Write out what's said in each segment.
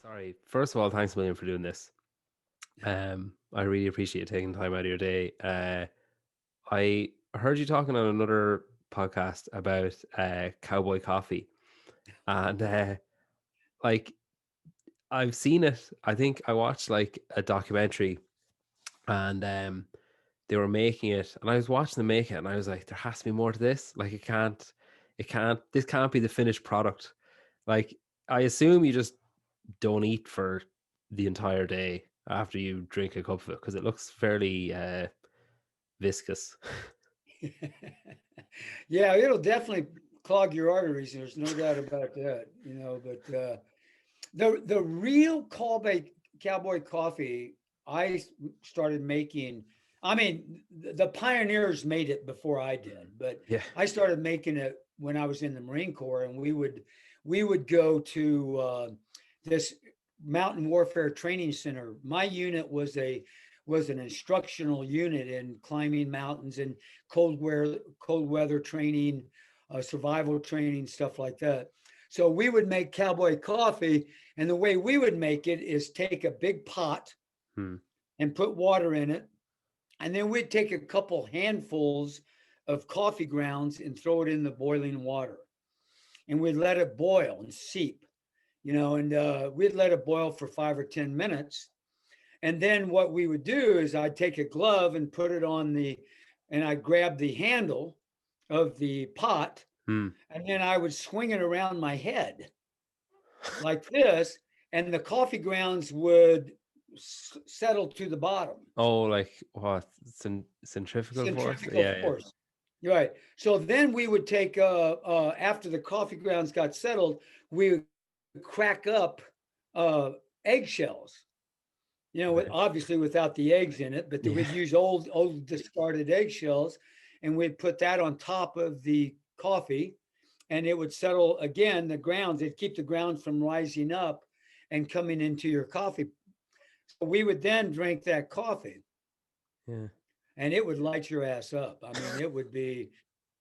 Sorry. First of all, thanks a million for doing this. I really appreciate taking time out of your day. I heard you talking on another podcast about cowboy coffee, and like I've seen it. I think I watched like a documentary, and they were making it, and I was watching them make it, and I was like, there has to be more to this. Like this can't be the finished product. Like I assume you just don't eat for the entire day after you drink a cup of it because it looks fairly viscous. Yeah, it'll definitely clog your arteries. There's no doubt about that, but the real cowboy coffee started making. I mean, the pioneers made it before I did, but Yeah. I started making it when I was in the Marine Corps, and we would go to this mountain warfare training center. My unit was an instructional unit in climbing mountains and cold weather training, survival training, stuff like that. So we would make cowboy coffee, and the way we would make it is take a big pot Hmm. and put water in it, and then we'd take a couple handfuls of coffee grounds and throw it in the boiling water, and we'd let it boil and seep, and we'd let it boil for 5 or 10 minutes. And then what we would do is I'd take a glove and put it and I'd grab the handle of the pot, Hmm. and then I would swing it around my head like this, and the coffee grounds would settle to the bottom. Oh, like what? Centrifugal force? Centrifugal Yeah, yeah. force. Right. So then we would take, after the coffee grounds got settled, we would crack up eggshells, Okay. obviously without the eggs in it, but Yeah. we'd use old discarded eggshells, and we'd put that on top of the coffee, and it would settle again the grounds. It'd keep the grounds from rising up and coming into your coffee. So we would then drink that coffee, Yeah. and it would light your ass up. I mean, it would be,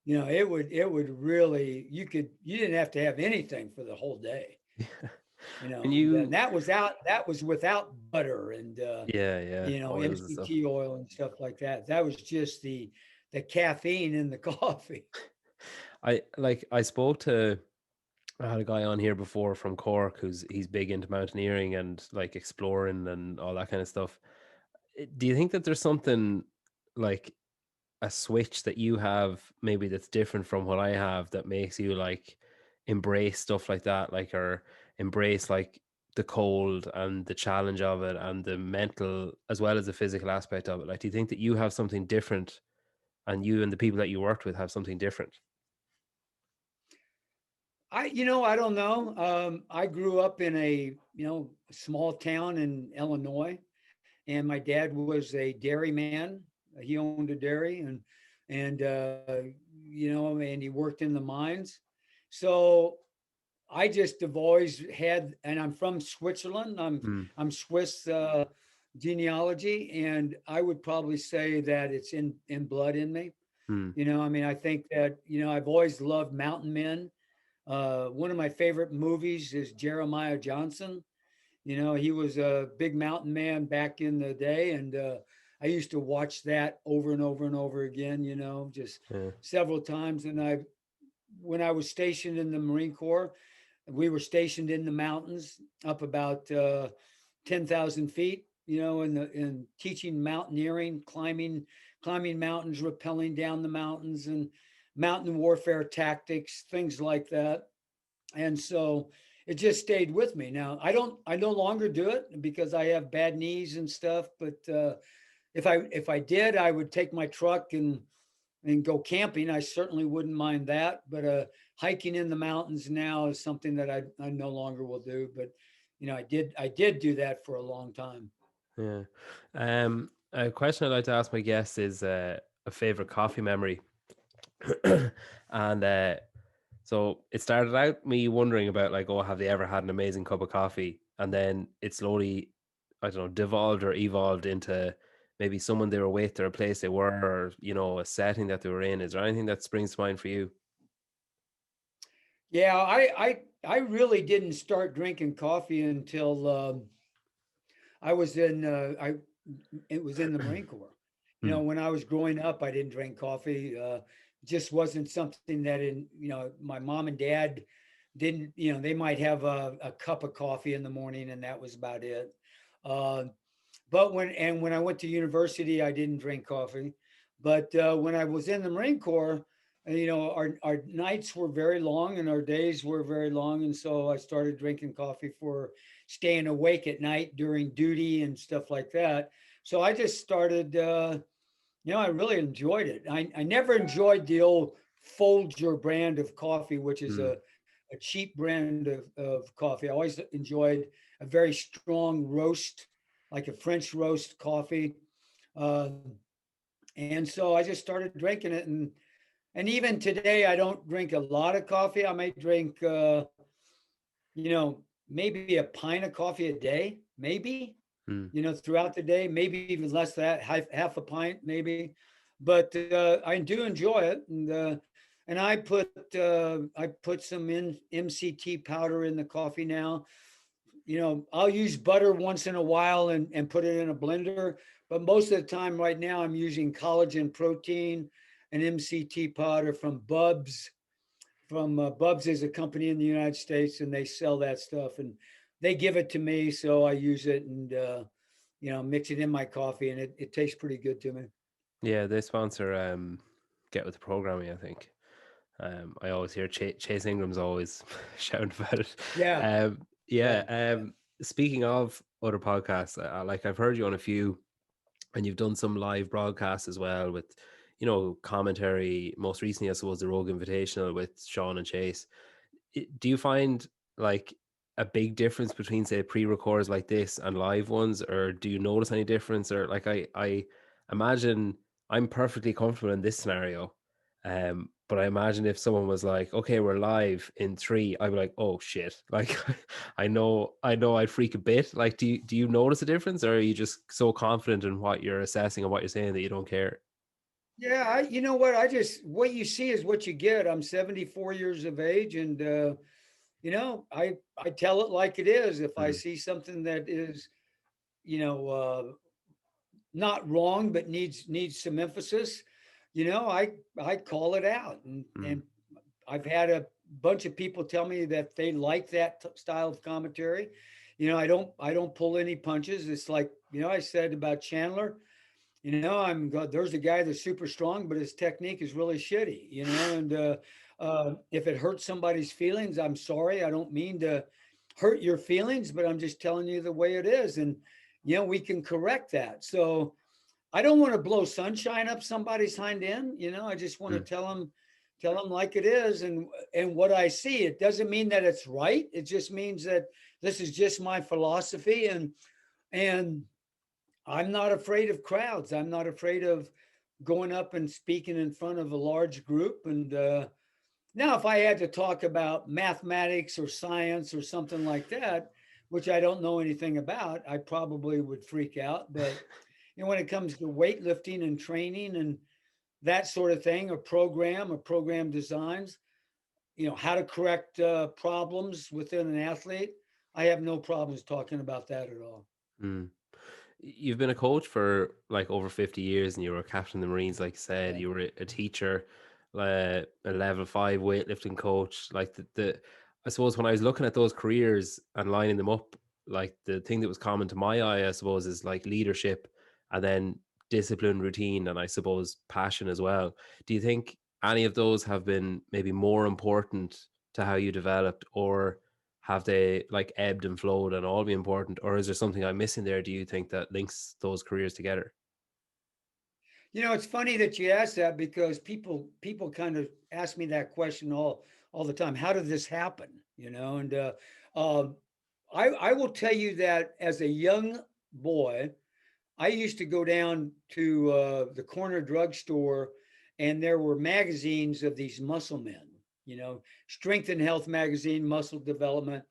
it would really, you didn't have to have anything for the whole day. Yeah. When And you that was without butter and Yeah, yeah, oils and stuff. MCT oil and stuff like that. That was just the caffeine in the coffee. I spoke to I had a guy on here before from Cork he's big into mountaineering and like exploring and all that kind of stuff. Do you think that there's something like a switch that you have maybe that's different from what I have that makes you like embrace stuff like that, like or embrace like the cold and the challenge of it and the mental as well as the physical aspect of it? Like, do you think that you have something different and you and the people that you worked with have something different? I don't know. I grew up in a small town in Illinois, and my dad was a dairy man. He owned a dairy, and he worked in the mines. So I just have always had, and I'm from Switzerland. I'm Hmm. I'm Swiss genealogy, and I would probably say that it's in blood in me. Hmm. I mean, I think that I've always loved mountain men. One of my favorite movies is Jeremiah Johnson. He was a big mountain man back in the day, and I used to watch that over and over and over again. Just Yeah. several times. And when I was stationed in the Marine Corps, we were stationed in the mountains up about 10,000 feet, in teaching mountaineering, climbing mountains, rappelling down the mountains, and mountain warfare tactics, things like that. And so it just stayed with me. Now I no longer do it because I have bad knees and stuff. But if I did, I would take my truck and go camping. I certainly wouldn't mind that. But hiking in the mountains now is something that I no longer will do. But I did do that for a long time. Yeah. A question I'd like to ask my guests is a favorite coffee memory. And so it started out me wondering about like, oh, have they ever had an amazing cup of coffee? And then it slowly, I don't know, devolved or evolved into maybe someone they were with or a place they were, or a setting that they were in? Is there anything that springs to mind for you? Yeah, I really didn't start drinking coffee until I was in I it was in the Marine Corps. Hmm. When I was growing up, I didn't drink coffee. Just wasn't something that my mom and dad didn't, they might have a cup of coffee in the morning and that was about it. Uh, but when I went to university, I didn't drink coffee. But when I was in the Marine Corps, our nights were very long and our days were very long, and so I started drinking coffee for staying awake at night during duty and stuff like that. So I just started. I really enjoyed it. I never enjoyed the old Folger brand of coffee, which is Hmm. a cheap brand of coffee. I always enjoyed a very strong roast, like a French roast coffee. Uh, and so I just started drinking it. And even today, I don't drink a lot of coffee. I may drink, maybe a pint of coffee a day, maybe, Hmm. throughout the day, maybe even less than that, half a pint, maybe. But I do enjoy it. And I put some MCT powder in the coffee now. I'll use butter once in a while and put it in a blender. But most of the time right now, I'm using collagen protein and MCT powder from Bubs. Bubs is a company in the United States, and they sell that stuff, and they give it to me, so I use it and mix it in my coffee, and it tastes pretty good to me. Yeah, they sponsor Get With the Programming, I think. I always hear Chase Ingram's always shouting about it. Yeah, Yeah. yeah, yeah. Speaking of other podcasts, like I've heard you on a few, and you've done some live broadcasts as well with, commentary. Most recently, I suppose, the Rogue Invitational with Sean and Chase. Do you find like a big difference between, say, pre-records like this and live ones, or do you notice any difference? Or like I imagine I'm perfectly comfortable in this scenario, but I imagine if someone was like, "Okay, we're live in three," I'd be like, "Oh shit!" Like I know I'd freak a bit. Like, do you notice a difference, or are you just so confident in what you're assessing and what you're saying that you don't care? Yeah, you know what? What you see is what you get. I'm 74 years of age, and I tell it like it is. If I Mm, see something that is, you know, not wrong but needs some emphasis, I call it out, and mm, and I've had a bunch of people tell me that they like that style of commentary. I don't pull any punches. It's like, I said about Chandler. There's a guy that's super strong, but his technique is really shitty. And if it hurts somebody's feelings, I'm sorry. I don't mean to hurt your feelings, but I'm just telling you the way it is, and we can correct that. So I don't want to blow sunshine up somebody's hind end. I just want to mm. tell them like it is, and what I see. It doesn't mean that it's right. It just means that this is just my philosophy, and I'm not afraid of crowds. I'm not afraid of going up and speaking in front of a large group. And now, if I had to talk about mathematics or science or something like that, which I don't know anything about, I probably would freak out. But when it comes to weightlifting and training and that sort of thing, or program designs, how to correct problems within an athlete, I have no problems talking about that at all. Mm. You've been a coach for like over 50 years, and you were a captain of the Marines, like you said. Yeah. You were a teacher, a level five weightlifting coach. Like I suppose when I was looking at those careers and lining them up, like the thing that was common to my eye, I suppose, is like leadership, and then discipline, routine, and I suppose passion as well. Do you think any of those have been maybe more important to how you developed, or have they like ebbed and flowed and all be important, or is there something I'm missing there, do you think, that links those careers together? It's funny that you asked that because people kind of ask me that question all the time. How did this happen? And um, I will tell you that as a young boy, I used to go down to the corner drugstore, and there were magazines of these muscle men. Strength and Health magazine, Muscle Development,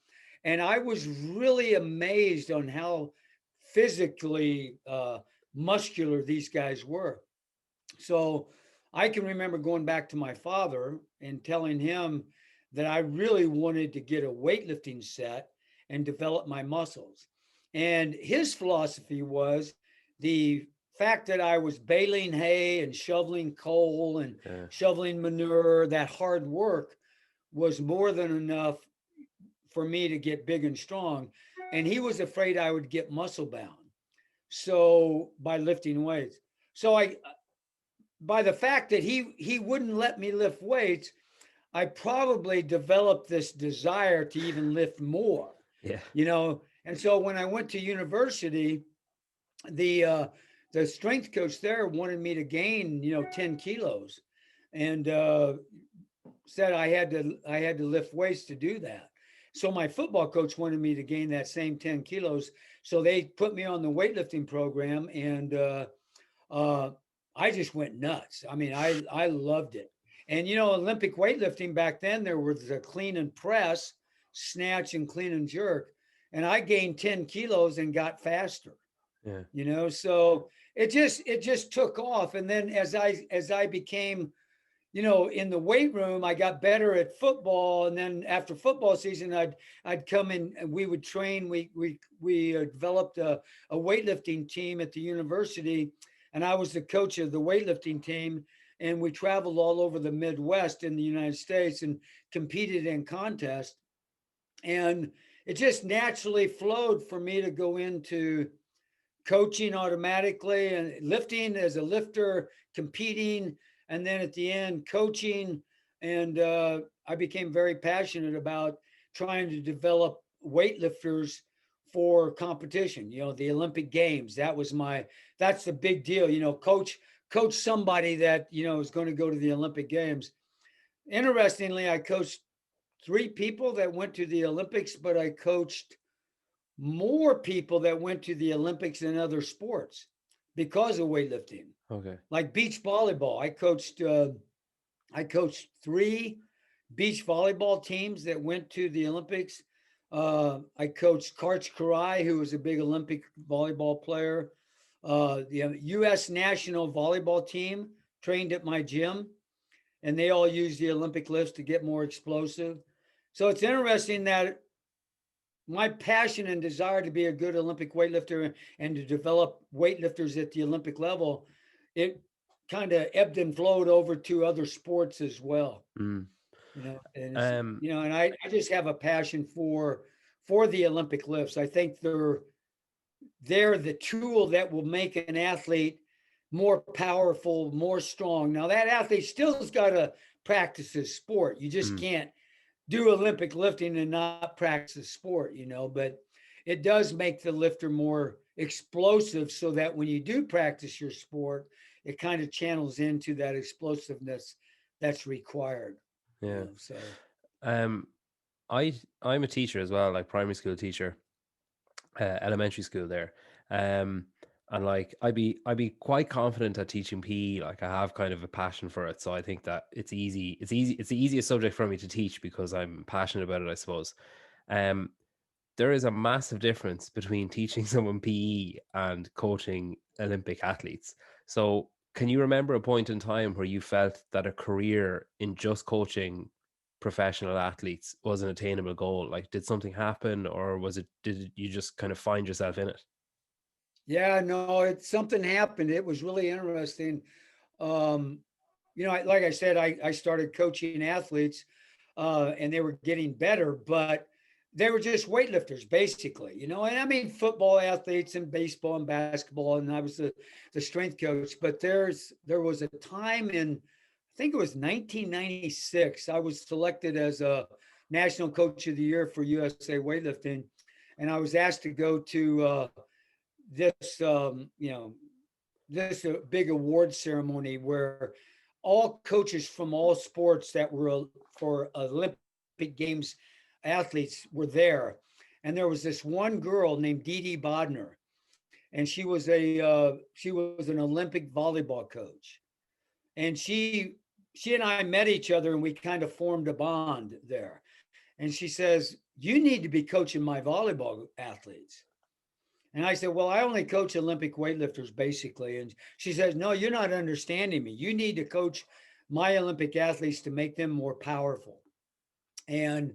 and I was really amazed on how physically muscular these guys were. So I can remember going back to my father and telling him that I really wanted to get a weightlifting set and develop my muscles. And his philosophy was the fact that I was baling hay and shoveling coal and Yeah. shoveling manure, that hard work was more than enough for me to get big and strong. And he was afraid I would get muscle bound. So by lifting weights. So I by the fact that he wouldn't let me lift weights, I probably developed this desire to even lift more, Yeah. you know. And so when I went to university, the uh, the strength coach there wanted me to gain, 10 kilos, and said I had to lift weights to do that. So my football coach wanted me to gain that same 10 kilos. So they put me on the weightlifting program, and uh, I just went nuts. I mean, I loved it. And Olympic weightlifting back then, there was a clean and press, snatch and clean and jerk, and I gained 10 kilos and got faster. Yeah. So it just took off. And then as I became, in the weight room, I got better at football. And then after football season, I'd come in and we would train. We developed a weightlifting team at the university, and I was the coach of the weightlifting team. And we traveled all over the Midwest in the United States and competed in contests. And it just naturally flowed for me to go into coaching automatically and lifting as a lifter, competing, and then at the end, coaching. And I became very passionate about trying to develop weightlifters for competition, the Olympic Games. That's the big deal, coach somebody that, is going to go to the Olympic Games. Interestingly, I coached three people that went to the Olympics, but I coached more people that went to the Olympics than other sports because of weightlifting. Okay. Like beach volleyball, I coached three beach volleyball teams that went to the Olympics. I coached Karch Karai, who was a big Olympic volleyball player. The U.S. national volleyball team trained at my gym, and they all used the Olympic lifts to get more explosive. So it's interesting that my passion and desire to be a good Olympic weightlifter and to develop weightlifters at the Olympic level, it kind of ebbed and flowed over to other sports as well. Mm. And Um. and I just have a passion for the Olympic lifts. I think they're the tool that will make an athlete more powerful, more strong. Now that athlete still's got to practice his sport. You just Mm. can't do Olympic lifting and not practice the sport, but it does make the lifter more explosive so that when you do practice your sport, it kind of channels into that explosiveness that's required, Yeah. so. Um. I'm a teacher as well, like primary school teacher, elementary school there. Um. And like I'd be quite confident at teaching PE. Like I have kind of a passion for it, so I think that it's easy. It's easy. It's the easiest subject for me to teach because I'm passionate about it, I suppose. Um. There is a massive difference between teaching someone PE and coaching Olympic athletes. So, can you remember a point in time where you felt that a career in just coaching professional athletes was an attainable goal? Like, did something happen, or did you just kind of find yourself in it? Yeah, no, something happened. It was really interesting. um, like I said, I started coaching athletes, and they were getting better, but they were just weightlifters basically, and I mean football athletes and baseball and basketball, and I was the strength coach. But there was a time in, I think it was 1996, I was selected as a national coach of the year for USA weightlifting, and I was asked to go to this this big award ceremony where all coaches from all sports that were for Olympic Games athletes were there. And there was this one girl named Dee Dee Bodner, and she was an Olympic volleyball coach. And she and I met each other, and we kind of formed a bond there. And she says, "You need to be coaching my volleyball athletes." And I said, well, I only coach Olympic weightlifters basically. And she says, no, you're not understanding me. You need to coach my Olympic athletes to make them more powerful. And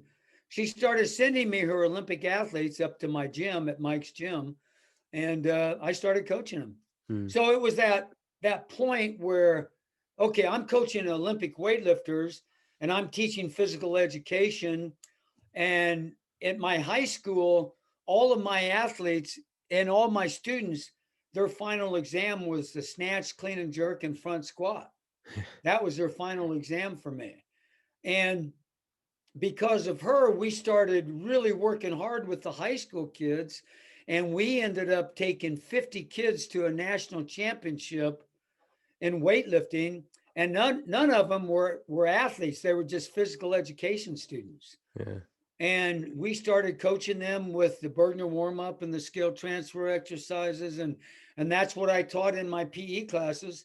she started sending me her Olympic athletes up to my gym at Mike's gym, and I started coaching them. Hmm. So it was that point where, okay, I'm coaching Olympic weightlifters, and I'm teaching physical education. And at my high school, all of my athletes and all my students, their final exam was the snatch, clean and jerk, and front squat. That was their final exam for me. And because of her, we started really working hard with the high school kids. And we ended up taking 50 kids to a national championship in weightlifting. And none of them were athletes. They were just physical education students. Yeah. And we started coaching them with the Burgener warm up and the skill transfer exercises. And that's what I taught in my PE classes.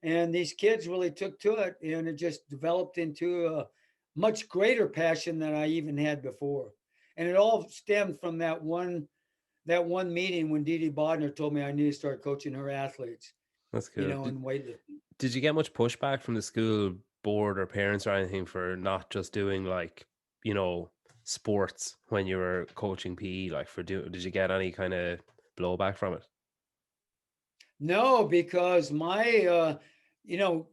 And these kids really took to it, and it just developed into a much greater passion than I even had before. And it all stemmed from that one meeting when Dee Dee Bodner told me I need to start coaching her athletes, That's cool. in weightlifting. Did you get much pushback from the school board or parents or anything for not just doing like, you know, sports when you were coaching PE? Like did you get any kind of blowback from it? No, because you know,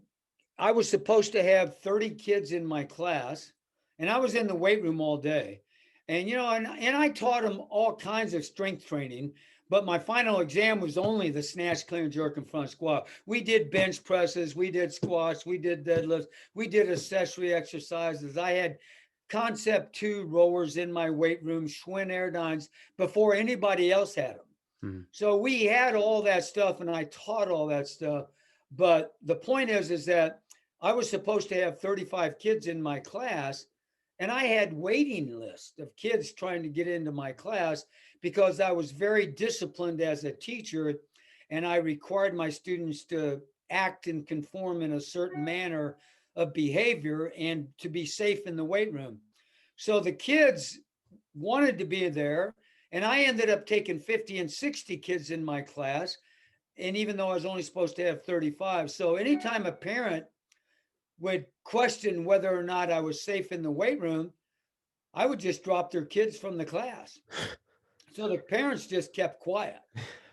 I was supposed to have 30 kids in my class, and I was in the weight room all day. And and I taught them all kinds of strength training, but my final exam was only the snatch, clean and jerk, and front squat. We did bench presses, we did squats, we did deadlifts, we did accessory exercises. I had concept 2 rowers in my weight room, Schwinn Airdynes, before anybody else had them. Hmm. So we had all that stuff, and I taught all that stuff. But the point is that I was supposed to have 35 kids in my class, and I had waiting list of kids trying to get into my class because I was very disciplined as a teacher, and I required my students to act and conform in a certain manner of behavior and to be safe in the weight room. So the kids wanted to be there, and I ended up taking 50 and 60 kids in my class. And even though I was only supposed to have 35. So anytime a parent would question whether or not I was safe in the weight room, I would just drop their kids from the class. So the parents just kept quiet.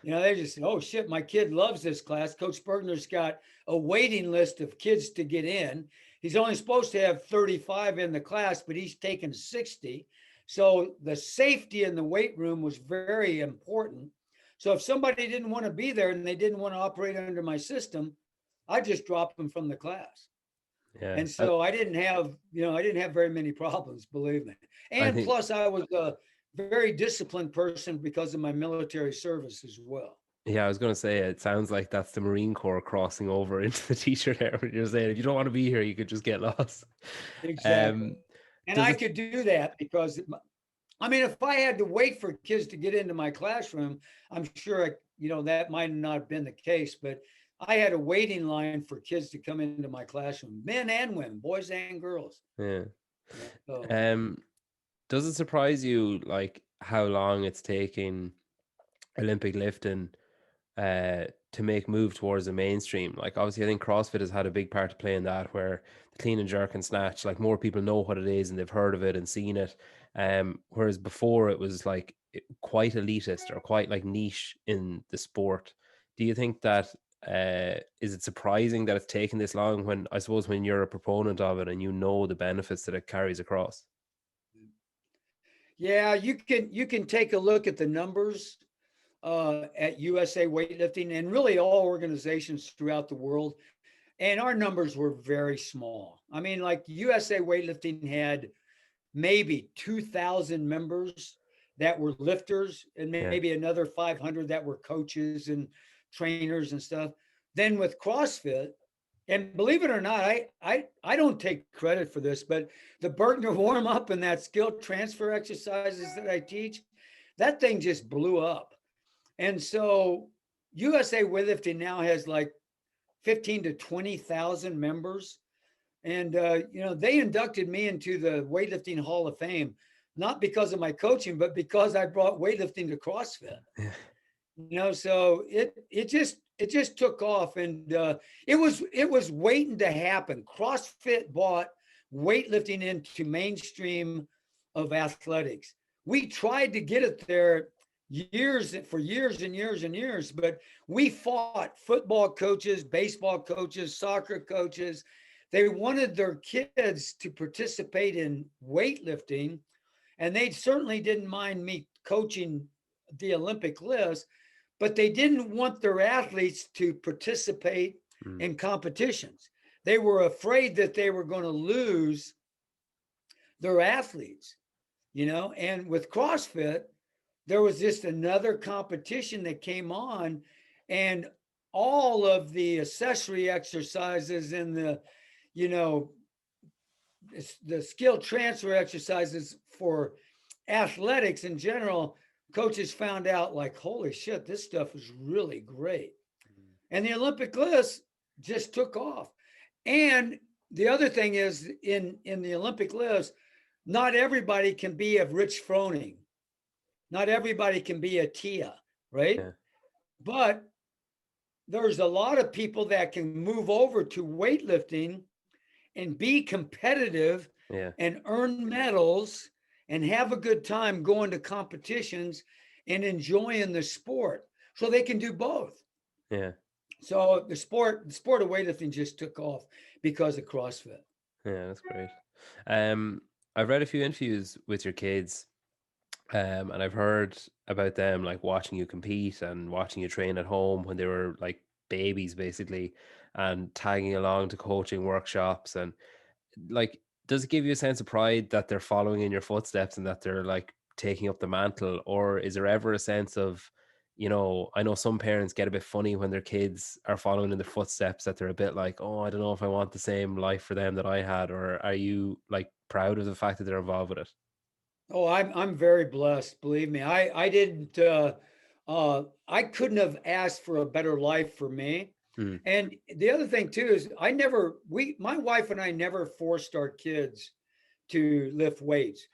They just said, oh shit, my kid loves this class. Coach Burgener's got a waiting list of kids to get in. He's only supposed to have 35 in the class, but he's taken 60. So the safety in the weight room was very important. So if somebody didn't want to be there and they didn't want to operate under my system, I just dropped them from the class. Yeah. And so I didn't have very many problems, believe me. I And think plus I was a very disciplined person because of my military service as well. yeah, I was gonna say it sounds like that's the Marine Corps crossing over into the teacher there. When you're saying if you don't want to be here, you could just get lost. Exactly. Um, And does I it? could do that because, I mean, if I had to wait for kids to get into my classroom, I'm sure, that might not have been the case, but I had a waiting line for kids to come into my classroom, men and women, boys and girls. Yeah. So Um, does it surprise you like how long it's taking Olympic lifting to make move towards the mainstream? Like obviously I think CrossFit has had a big part to play in that, where the clean and jerk and snatch, like more people know what it is and they've heard of it and seen it. Whereas before it was like quite elitist or quite like niche in the sport. Do you think that is it surprising that it's taken this long when I suppose when you're a proponent of it and you know the benefits that it carries across? yeah, you can take a look at the numbers at USA Weightlifting and really all organizations throughout the world. And our numbers were very small. I mean, like USA Weightlifting had maybe 2,000 members that were lifters and Yeah. maybe another 500 that were coaches and trainers and stuff. Then with CrossFit, and believe it or not, I don't take credit for this, but the Burgener warm up and that skill transfer exercises that I teach, that thing just blew up. And so USA Weightlifting now has like 15 to 20,000 members. And, they inducted me into the Weightlifting Hall of Fame, not because of my coaching, but because I brought weightlifting to CrossFit. So it just took off, and it was waiting to happen. CrossFit bought weightlifting into mainstream of athletics. We tried to get it there years and years and years, but we fought football coaches, baseball coaches, soccer coaches. They wanted their kids to participate in weightlifting, and they certainly didn't mind me coaching the Olympic lifts, but they didn't want their athletes to participate Mm. in competitions. They were afraid that they were going to lose their athletes, and with CrossFit, there was just another competition that came on, and all of the accessory exercises and you know, the skill transfer exercises for athletics in general, coaches found out like, holy shit, this stuff is really great. And the Olympic lifts just took off. And the other thing is in the Olympic lifts, not everybody can be a Rich Froning. Not everybody can be a Tia, right? Yeah, But there's a lot of people that can move over to weightlifting and be competitive yeah, and earn medals and have a good time going to competitions and enjoying the sport. So they can do both. yeah, So the sport of weightlifting just took off because of CrossFit. yeah. That's great. Um, I've read a few interviews with your kids, and I've heard about them like watching you compete and watching you train at home when they were like babies, basically, and tagging along to coaching workshops. And like, does it give you a sense of pride that they're following in your footsteps and that they're like taking up the mantle? Or is there ever a sense of, I know some parents get a bit funny when their kids are following in their footsteps, that they're a bit like, oh, I don't know if I want the same life for them that I had. Or are you like proud of the fact that they're involved with it? Oh, I'm very blessed. Believe me, I didn't. I couldn't have asked for a better life for me. Mm, And the other thing too is my wife and I never forced our kids to lift weights.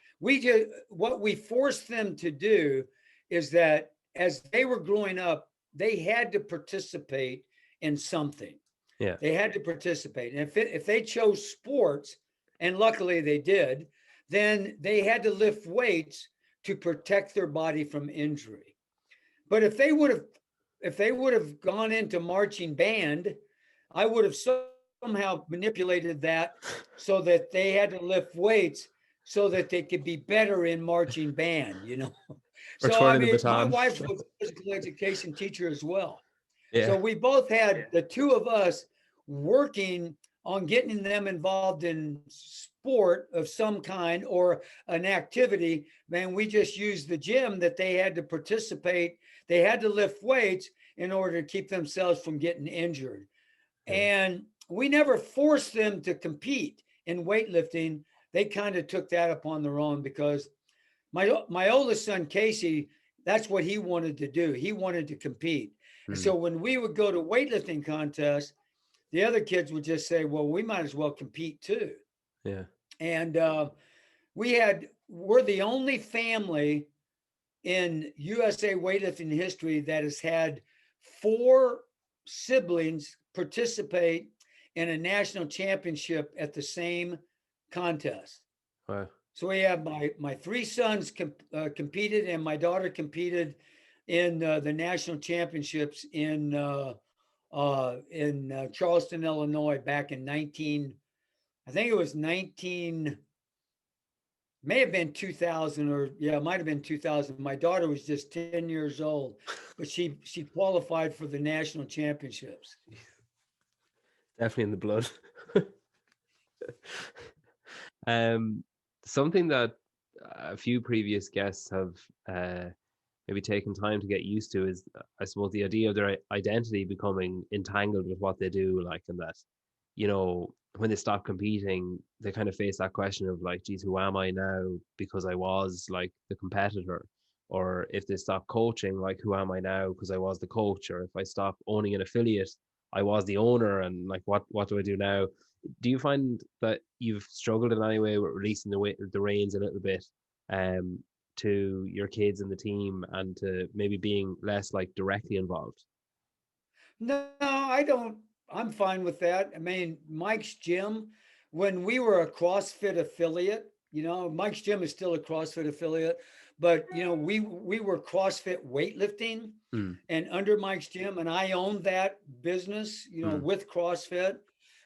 What we forced them to do is that as they were growing up, they had to participate in something. yeah. They had to participate. And if they chose sports, and luckily they did, then they had to lift weights to protect their body from injury. But if they would have gone into marching band, I would have somehow manipulated that so that they had to lift weights so that they could be better in marching band. Or So I twirling the mean, my baton. wife was a physical education teacher as well. Yeah. So we both had the two of us working on getting them involved in sport of some kind or an activity. Man, we just used the gym that they had to participate. They had to lift weights in order to keep themselves from getting injured. Yeah. And we never forced them to compete in weightlifting. They kind of took that upon their own because my oldest son Casey, that's what he wanted to do. He wanted to compete. And Mm, so when we would go to weightlifting contests, the other kids would just say, "Well, we might as well compete too." yeah. And we're the only family in USA weightlifting history that has had four siblings participate in a national championship at the same contest. Wow. So we have my three sons competed, and my daughter competed in the national championships in Charleston, Illinois, back in 19. I think it was 19. May have been 2000, or yeah, it might have been 2000. My daughter was just 10 years old, but she qualified for the national championships. Definitely in the blood. Um, Something that a few previous guests have maybe taken time to get used to is, I suppose, the idea of their identity becoming entangled with what they do, like, and that, when they stop competing, they kind of face that question of like, geez, who am I now? Because I was like the competitor. Or if they stop coaching, like, who am I now? Because I was the coach. Or if I stop owning an affiliate, I was the owner, and like, what do I do now? Do you find that you've struggled in any way with releasing the reins a little bit, um, to your kids and the team and to maybe being less like directly involved? No, I don't. I'm fine with that. I mean, Mike's Gym, when we were a CrossFit affiliate, Mike's Gym is still a CrossFit affiliate, but we were CrossFit weightlifting Mm, and under Mike's Gym, and I owned that business, mm, with CrossFit.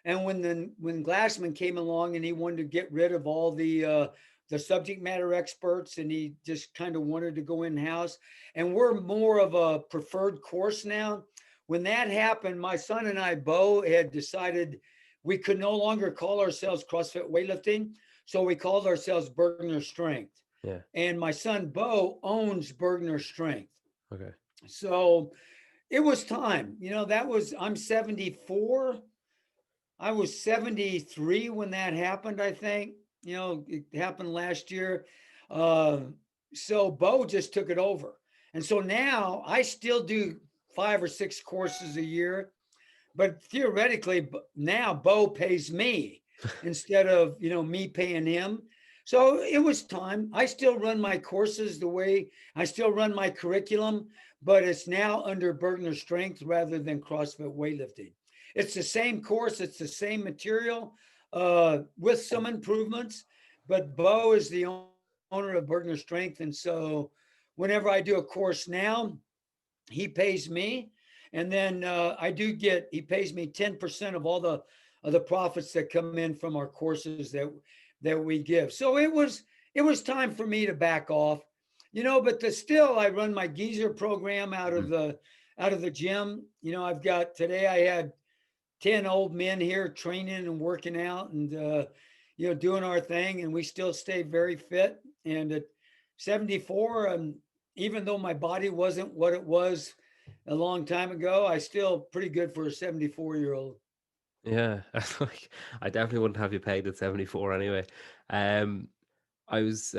And when Glassman came along and he wanted to get rid of all the subject matter experts, and he just kind of wanted to go in house, and we're more of a preferred course now. When that happened, my son and I, Bo, had decided we could no longer call ourselves CrossFit weightlifting, so we called ourselves Burgener Strength. yeah. And my son Bo owns Burgener Strength. Okay. So it was time. I'm 74. I was 73 when that happened, I think. It happened last year. Uh, so Bo just took it over. And so now I still do 5 or 6 courses a year, but theoretically now Bo pays me instead of, me paying him. So it was time. I still run my courses the way I still run my curriculum, but it's now under Burgener Strength rather than CrossFit weightlifting. It's the same course, it's the same material, with some improvements, but Bo is the owner of Burgener Strength. And so whenever I do a course now, he pays me, and then he pays me 10% of the profits that come in from our courses that we give. So it was time for me to back off, but still I run my Geezer program Mm. out of the gym. I've got today I had 10 old men here training and working out, and doing our thing, and we still stay very fit. And at 74, even though my body wasn't what it was a long time ago, I still pretty good for a 74-year-old. Yeah, like I definitely wouldn't have you pegged at 74 anyway. Um, I was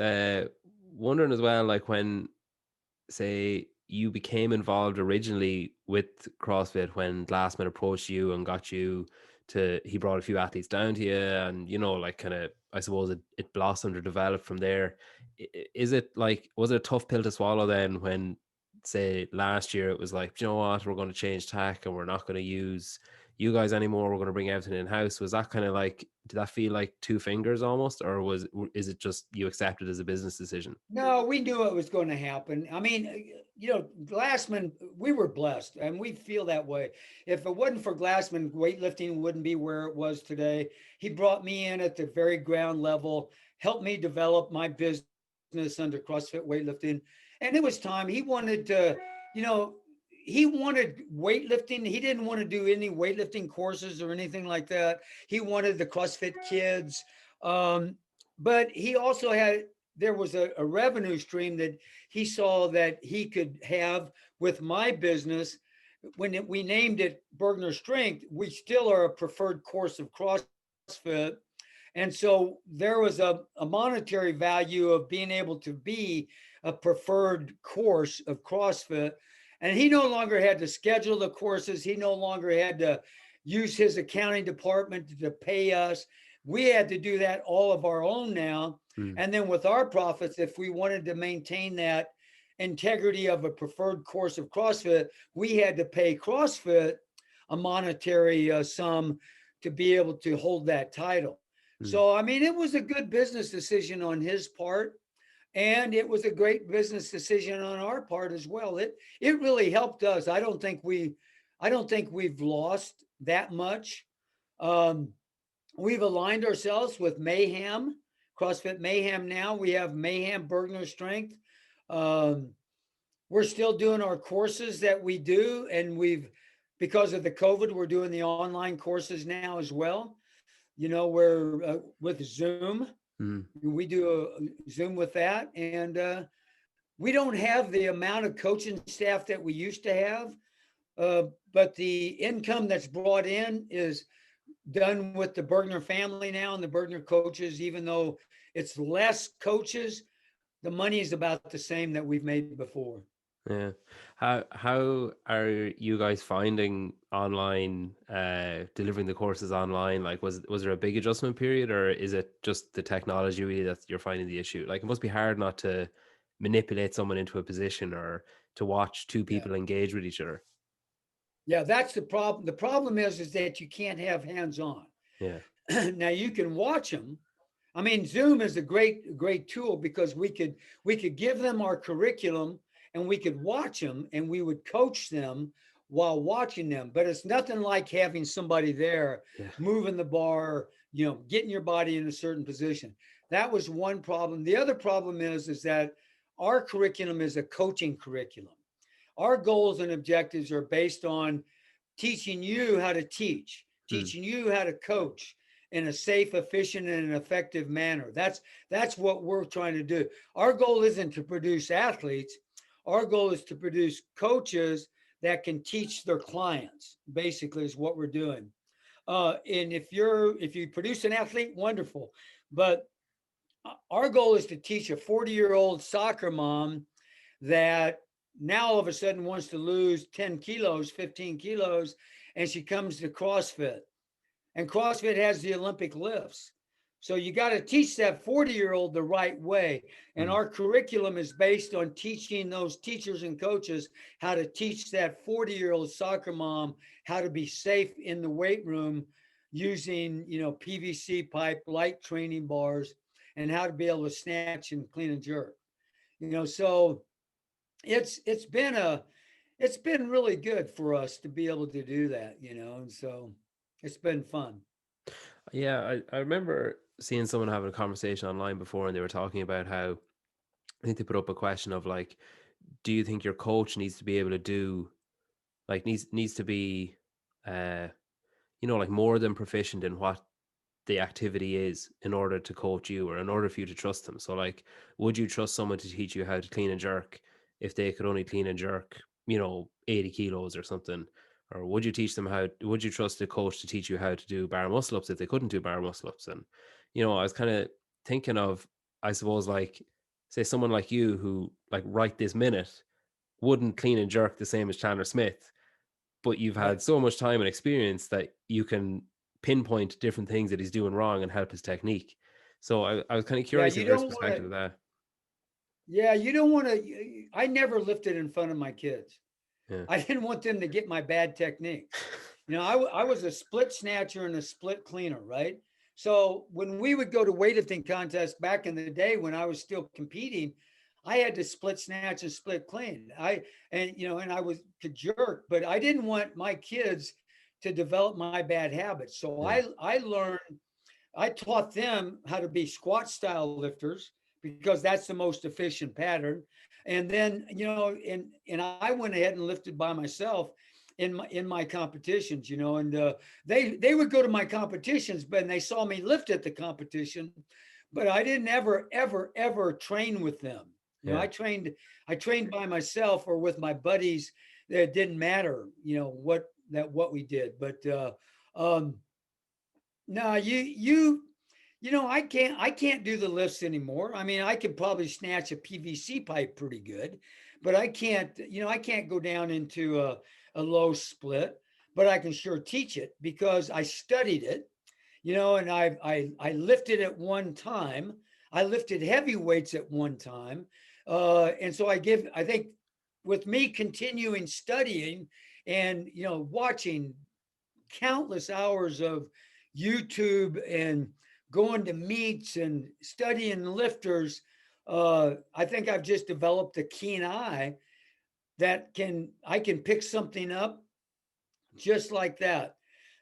wondering as well, like when say you became involved originally with CrossFit when Glassman approached you and got you to he brought a few athletes down to you and like kind of I suppose it blossomed or developed from there. Is it like was it a tough pill to swallow then when say last year it was like, "Do you know what, we're going to change tack and we're not going to use you guys anymore, we're going to bring everything in house." Was that kind of like did that feel like two fingers almost, or is it just you accepted as a business decision? No, we knew it was going to happen. I mean, Glassman, we were blessed, and we feel that way. If it wasn't for Glassman, weightlifting wouldn't be where it was today. He brought me in at the very ground level, helped me develop my business under CrossFit weightlifting, and it was time. You know, he wanted weightlifting. He didn't want to do any weightlifting courses or anything like that. He wanted the CrossFit kids. Um, but he also had there was a revenue stream that he saw that he could have with my business. We named it Burgener Strength, we still are a preferred course of CrossFit. And so there was a monetary value of being able to be a preferred course of CrossFit. And he no longer had to schedule the courses. He no longer had to use his accounting department to pay us. We had to do that all of our own now. Mm, And then with our profits, if we wanted to maintain that integrity of a preferred course of CrossFit, we had to pay CrossFit a monetary sum to be able to hold that title. mm. So, I mean, it was a good business decision on his part. And it was a great business decision on our part as well. It really helped us. I don't think we've lost that much. Um, we've aligned ourselves with Mayhem, CrossFit Mayhem now. We have Mayhem Burgener Strength. Um, we're still doing our courses that we do, and because of the COVID, we're doing the online courses now as well. We're with Zoom. Mm. We do a Zoom with that, and we don't have the amount of coaching staff that we used to have. But the income that's brought in is done with the Burgener family now and the Burgener coaches. Even though it's less coaches, the money is about the same that we've made before. Yeah. How are you guys finding online delivering the courses online? Like was there a big adjustment period or is it just the technology really that you're finding the issue? Like it must be hard not to manipulate someone into a position or to watch two Yeah. people engage with each other. Yeah, that's the problem. The problem is that you can't have hands-on. Yeah. Now you can watch them. I mean, Zoom is a great tool because we could give them our curriculum and we could watch them and we would coach them while watching them. But it's nothing like having somebody there Yeah. moving the bar, getting your body in a certain position. That was one problem. The other problem is that our curriculum is a coaching curriculum. Our goals and objectives are based on teaching you how to teach, Mm. teaching you how to coach in a safe, efficient, and an effective manner. That's what we're trying to do. Our goal isn't to produce athletes. Our goal is to produce coaches that can teach their clients. Basically, is what we're doing. And if you produce an athlete, wonderful. But our goal is to teach a 40-year-old soccer mom that now all of a sudden wants to lose 10 kilos, 15 kilos, and she comes to CrossFit. And CrossFit has the Olympic lifts. So you got to teach that 40-year-old the right way. And Mm. our curriculum is based on teaching those teachers and coaches how to teach that 40-year-old soccer mom how to be safe in the weight room using, PVC pipe, light training bars, and how to be able to snatch and clean and jerk. So it's been really good for us to be able to do that, and so it's been fun. Yeah, I remember seeing someone having a conversation online before, and they were talking about how I think they put up a question of like, do you think your coach needs to be able to do like needs to be uh like more than proficient in what the activity is in order to coach you or in order for you to trust them. So like, would you trust someone to teach you how to clean and jerk if they could only clean and jerk, 80 kilos or something? Or would you trust a coach to teach you how to do bar muscle ups if they couldn't do bar muscle ups? And, I was kind of thinking of, I suppose, like, say someone like you who, like, right this minute wouldn't clean and jerk the same as Chandler Smith, but you've Right. had so much time and experience that you can pinpoint different things that he's doing wrong and help his technique. So I was kind of Yeah, curious of you your don't want perspective to. of that. Yeah, you don't want to. I never lifted in front of my kids. Yeah. I didn't want them to get my bad technique. I was a split snatcher and a split cleaner, right? So when we would go to weightlifting contests back in the day when I was still competing, I had to split snatch and split clean. And I was to jerk, but I didn't want my kids to develop my bad habits. So Yeah. I taught them how to be squat style lifters because that's the most efficient pattern. And then, and I went ahead and lifted by myself in my competitions, and they would go to my competitions, but they saw me lift at the competition, but I didn't ever train with them. Yeah. I trained by myself or with my buddies. It didn't matter, what we did, but um, no, I can't do the lifts anymore. I mean, I could probably snatch a PVC pipe pretty good, but I can't go down into a low split, but I can sure teach it because I studied it, and I lifted at one time. I lifted heavy weights at one time. And so I think with me continuing studying and, watching countless hours of YouTube and going to meets and studying lifters. I think I've just developed a keen eye that I can pick something up just like that.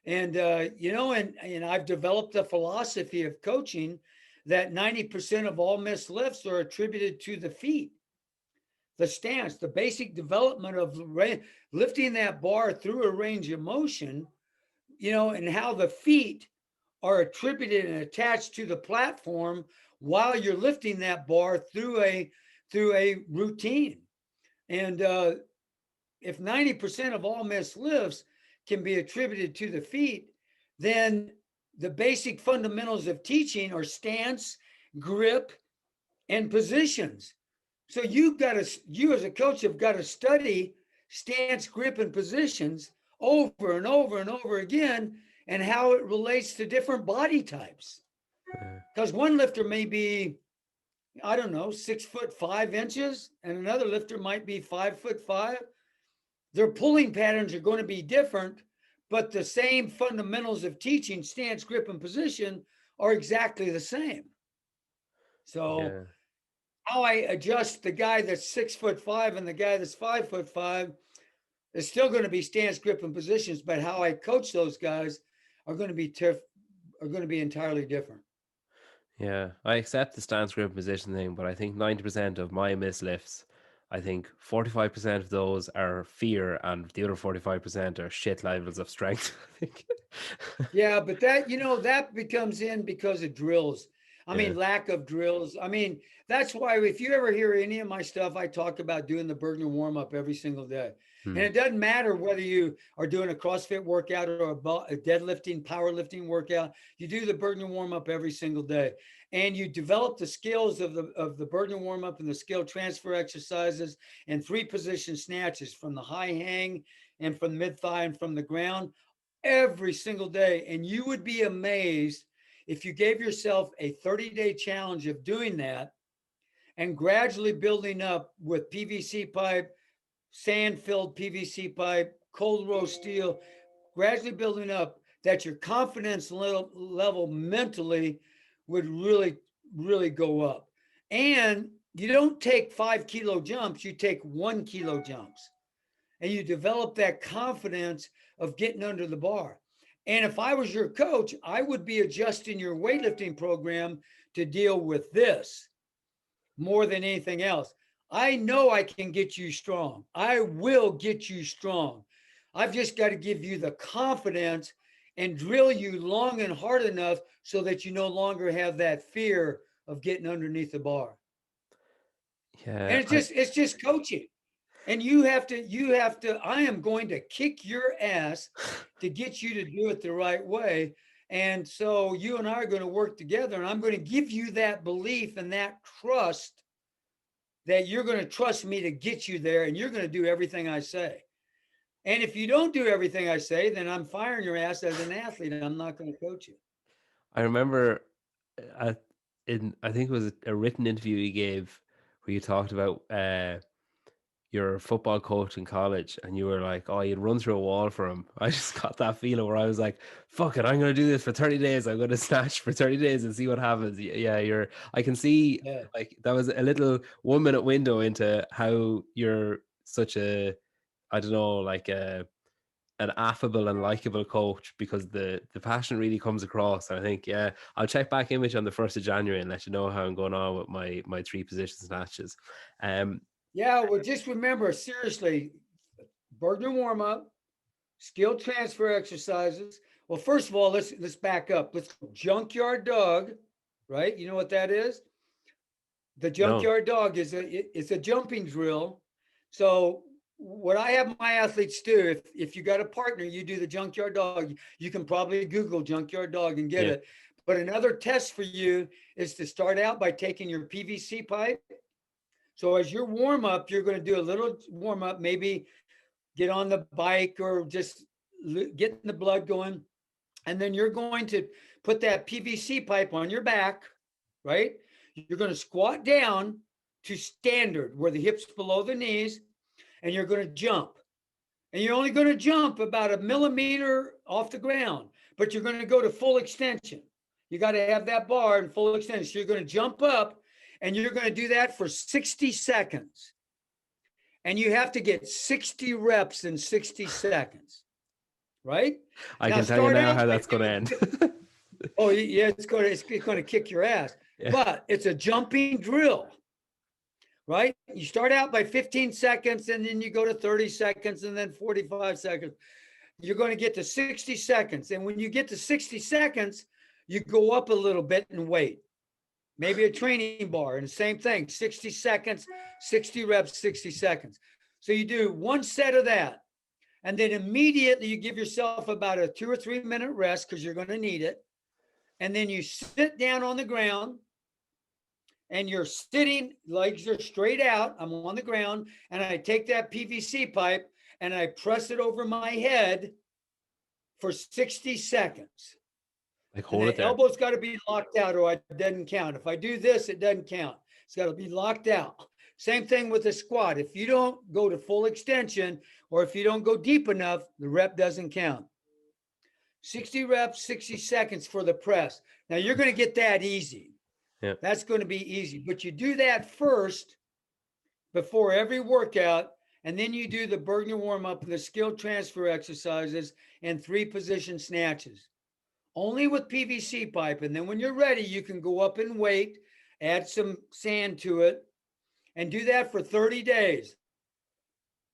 And and I've developed a philosophy of coaching that 90% of all missed lifts are attributed to the feet, the stance, the basic development of lifting that bar through a range of motion, and how the feet are attributed and attached to the platform while you're lifting that bar through a routine. And if 90% of all missed lifts can be attributed to the feet, then the basic fundamentals of teaching are stance, grip, and positions. So you as a coach have got to study stance, grip, and positions over and over and over again, and how it relates to different body types. Yeah. Because one lifter may be, I don't know, 6'5" and another lifter might be 5'5". Their pulling patterns are going to be different, but the same fundamentals of teaching, stance, grip, and position are exactly the same. So Yeah. how I adjust the guy that's 6'5" and the guy that's 5'5" is still going to be stance, grip, and positions, but how I coach those guys are going to be are going to be entirely different. Yeah, I accept the stance grip position thing, but I think 90% of my mislifts, I think 45% of those are fear and the other 45% are shit levels of strength. I think. Yeah, but that, that becomes in because of drills. I Yeah. mean, lack of drills. I mean, that's why if you ever hear any of my stuff, I talk about doing the Burgener warm up every single day. And Hmm. it doesn't matter whether you are doing a CrossFit workout or a deadlifting, powerlifting workout. You do the Burgener warm up every single day, and you develop the skills of the Burgener warm up and the skill transfer exercises and 3 position snatches from the high hang and from mid thigh and from the ground every single day. And you would be amazed if you gave yourself a 30-day challenge of doing that and gradually building up with PVC pipe, sand filled PVC pipe, cold roll steel, gradually building up that your confidence level mentally would really, really go up. And you don't take 5 kilo jumps, you take 1 kilo jumps and you develop that confidence of getting under the bar. And if I was your coach, I would be adjusting your weightlifting program to deal with this more than anything else. I know I can get you strong. I will get you strong. I've just got to give you the confidence and drill you long and hard enough so that you no longer have that fear of getting underneath the bar. Yeah, And it's just coaching. And you have to I am going to kick your ass to get you to do it the right way. And so you and I are going to work together, and I'm going to give you that belief and that trust that you're going to trust me to get you there, and you're going to do everything I say. And if you don't do everything I say, then I'm firing your ass as an athlete. I'm not going to coach you. I remember at in I think it was a written interview you gave where you talked about your football coach in college, and you were like, "Oh, you'd run through a wall for him." I just got that feeling where I was like, "Fuck it, I'm gonna do this for 30 days. I'm gonna snatch for 30 days and see what happens." Yeah, you're. I can see Yeah. like that was a little 1 minute window into how you're such a, I don't know, like an affable and likable coach because the passion really comes across. And I think, yeah, I'll check back in with you on the 1st of January and let you know how I'm going on with my 3 position snatches. Um, Yeah. Well, just remember, seriously, Burgener warm up, skill transfer exercises. Well, first of all, let's back up. Let's go junkyard dog, right? You know what that is? The no, junkyard dog is a jumping drill. So what I have my athletes do, if you got a partner, you do the junkyard dog. You can probably Google junkyard dog and get yeah, it. But another test for you is to start out by taking your PVC pipe. So as your warm up, you're going to do a little warm up, maybe get on the bike or just getting the blood going. And then you're going to put that PVC pipe on your back, right? You're going to squat down to standard where the hips below the knees, and you're going to jump. And you're only going to jump about a millimeter off the ground, but you're going to go to full extension. You got to have that bar in full extension. So you're going to jump up and you're going to do that for 60 seconds. And you have to get 60 reps in 60 seconds, right? I Now can tell you start now out how by that's going to end. oh yeah, it's going to kick your ass. Yeah, But it's a jumping drill, right? You start out by 15 seconds and then you go to 30 seconds and then 45 seconds. You're going to get to 60 seconds. And when you get to 60 seconds, you go up a little bit and wait. Maybe a training bar and the same thing, 60 seconds, 60 reps, 60 seconds. So you do one set of that. And then immediately you give yourself about a 2 or 3 minute rest because you're going to need it. And then you sit down on the ground and you're sitting, legs are straight out. I'm on the ground and I take that PVC pipe and I press it over my head for 60 seconds. like And hold it the there. elbow's got to be locked out or it doesn't count. If I do this, it doesn't count. It's got to be locked out. Same thing with the squat. If you don't go to full extension or if you don't go deep enough, the rep doesn't count. 60 reps, 60 seconds for the press. Now you're going to get that easy. Yeah. That's going to be easy. But you do that first before every workout, and then you do the Burgener warm up and the skill transfer exercises and 3 position snatches. Only with PVC pipe. And then when you're ready, you can go up in weight, add some sand to it, and do that for 30 days.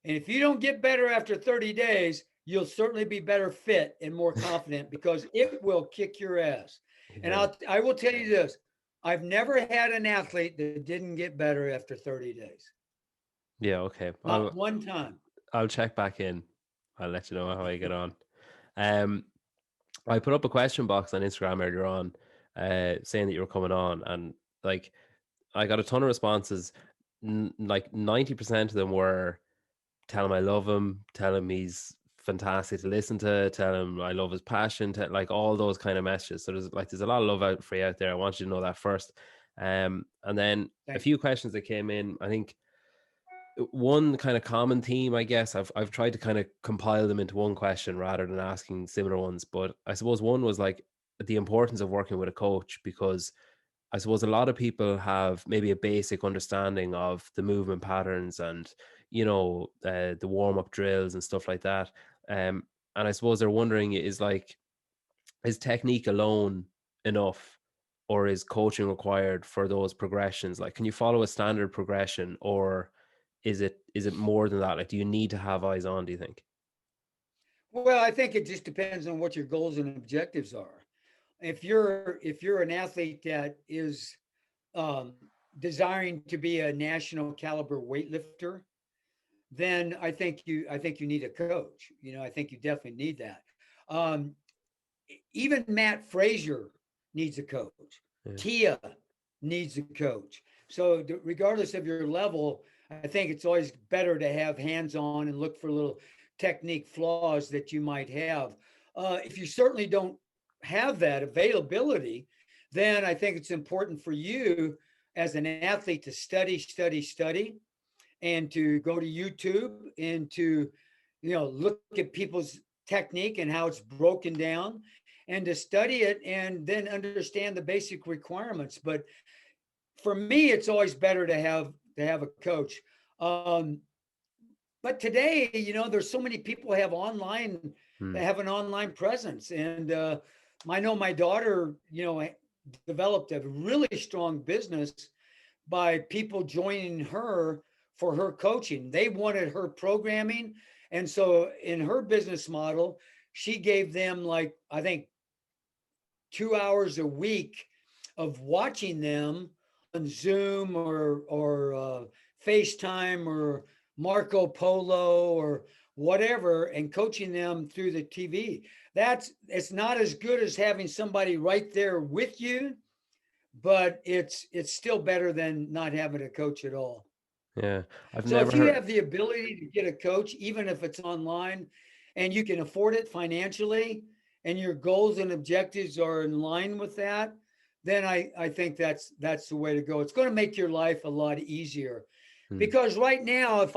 And if you don't get better after 30 days, you'll certainly be better fit and more confident because it will kick your ass. And Yeah. I will tell you this, I've never had an athlete that didn't get better after 30 days. Yeah. Okay. Not one time. I'll check back in. I'll let you know how I get on. I put up a question box on Instagram earlier on, saying that you were coming on, and like I got a ton of responses. Like 90% of them were tell him I love him, tell him he's fantastic to listen to, tell him I love his passion, like all those kind of messages. So there's a lot of love out for you out there. I want you to know that first. And then a Thank few questions that came in. I think one kind of common theme, I guess, I've tried to kind of compile them into one question rather than asking similar ones. But I suppose one was like the importance of working with a coach, because I suppose a lot of people have maybe a basic understanding of the movement patterns and, the warm up drills and stuff like that. And I suppose they're wondering is technique alone enough, or is coaching required for those progressions? Like, can you follow a standard progression, or is it more than that? Like, do you need to have eyes on, do you think? Well, I think it just depends on what your goals and objectives are. If you're an athlete that is um, desiring to be a national caliber weightlifter, then I think you need a coach. I think you definitely need that. Um, Even Matt Frazier needs a coach. Yeah. Tia needs a coach. So regardless of your level, I think it's always better to have hands on and look for little technique flaws that you might have. If you certainly don't have that availability, then I think it's important for you as an athlete to study, study, study, and to go to YouTube and to, look at people's technique and how it's broken down and to study it and then understand the basic requirements. But for me, it's always better to have a coach. Um, but today, there's so many people Hmm. that have an online presence. And I know my daughter, developed a really strong business by people joining her for her coaching. They wanted her programming. And so in her business model, she gave them, like, I think 2 hours a week of watching them on Zoom or FaceTime or Marco Polo or whatever, and coaching them through the TV. It's not as good as having somebody right there with you, but it's still better than not having a coach at all. Yeah. I've So never if you heard. have the ability to get a coach, even if it's online, and you can afford it financially, and your goals and objectives are in line with that, then I think that's the way to go. It's going to make your life a lot easier. Hmm. Because right now, if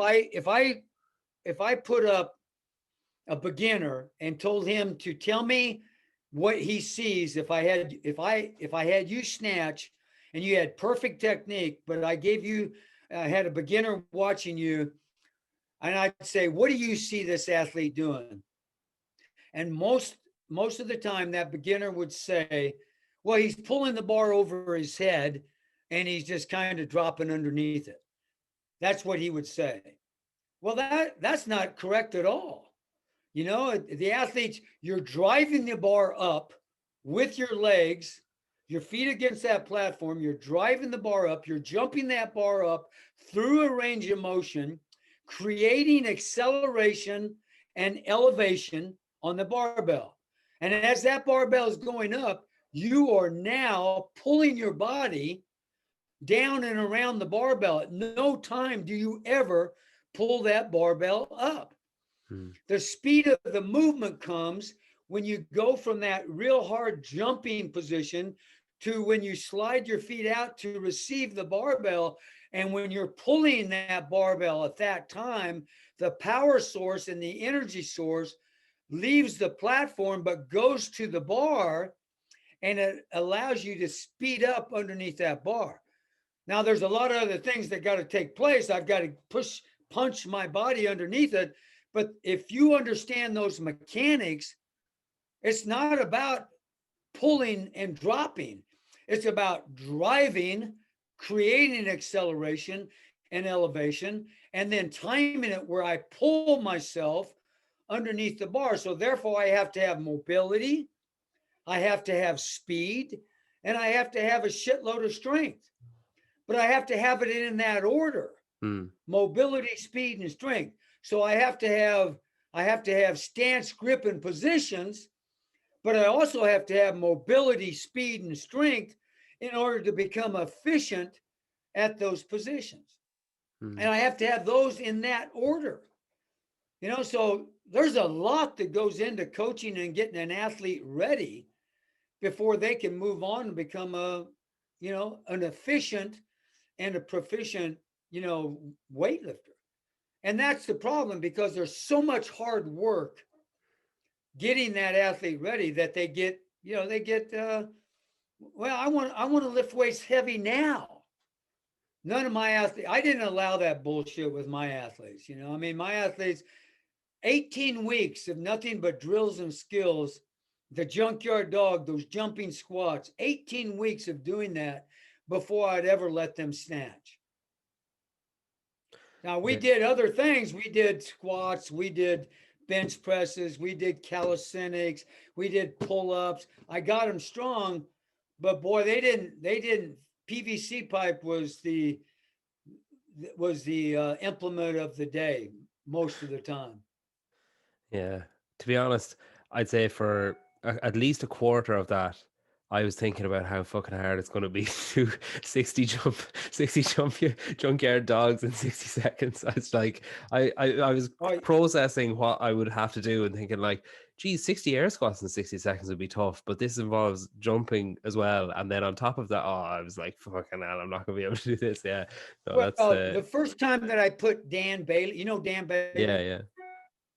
I put up a beginner and told him to tell me what he sees, if I had you snatch and you had perfect technique, but I had a beginner watching you, and I'd say, what do you see this athlete doing? And most of the time that beginner would say, well, he's pulling the bar over his head and he's just kind of dropping underneath it. That's what he would say. Well, that's not correct at all. The athletes, you're driving the bar up with your legs, your feet against that platform, you're driving the bar up, you're jumping that bar up through a range of motion, creating acceleration and elevation on the barbell. And as that barbell is going up, you are now pulling your body down and around the barbell. At no time do you ever pull that barbell up. Hmm. The speed of the movement comes when you go from that real hard jumping position to when you slide your feet out to receive the barbell. And when you're pulling that barbell at that time, the power source and the energy source leaves the platform but goes to the bar, and it allows you to speed up underneath that bar. Now, there's a lot of other things that got to take place. I've got to punch my body underneath it. But if you understand those mechanics, it's not about pulling and dropping. It's about driving, creating acceleration and elevation, and then timing it where I pull myself underneath the bar. So therefore, I have to have mobility, I have to have speed, and I have to have a shitload of strength. But I have to have it in that order: mobility, speed, and strength. So I have to have stance, grip, and positions, but I also have to have mobility, speed, and strength in order to become efficient at those positions. And I have to have those in that order. So there's a lot that goes into coaching and getting an athlete ready before they can move on and become an efficient and a proficient, weightlifter. And that's the problem, because there's so much hard work getting that athlete ready that they get, well, I want to lift weights heavy now. None of my athletes, I didn't allow that bullshit with my athletes. My athletes, 18 weeks of nothing but drills and skills, the junkyard dog, those jumping squats, 18 weeks of doing that before I'd ever let them snatch. Now, we did other things. We did squats, we did bench presses, we did calisthenics, we did pull-ups. I got them strong, but boy, they didn't. PVC pipe was the implement of the day most of the time. Yeah. To be honest, I'd say for at least a quarter of that, I was thinking about how fucking hard it's going to be to do 60 junkyard dogs in 60 seconds. I was like, I was processing what I would have to do and thinking like, geez, 60 air squats in 60 seconds would be tough, but this involves jumping as well. And then on top of that, I was like, fucking hell, I'm not going to be able to do this. Yeah. No, well, that's the first time that I put Dan Bailey, Dan Bailey? yeah.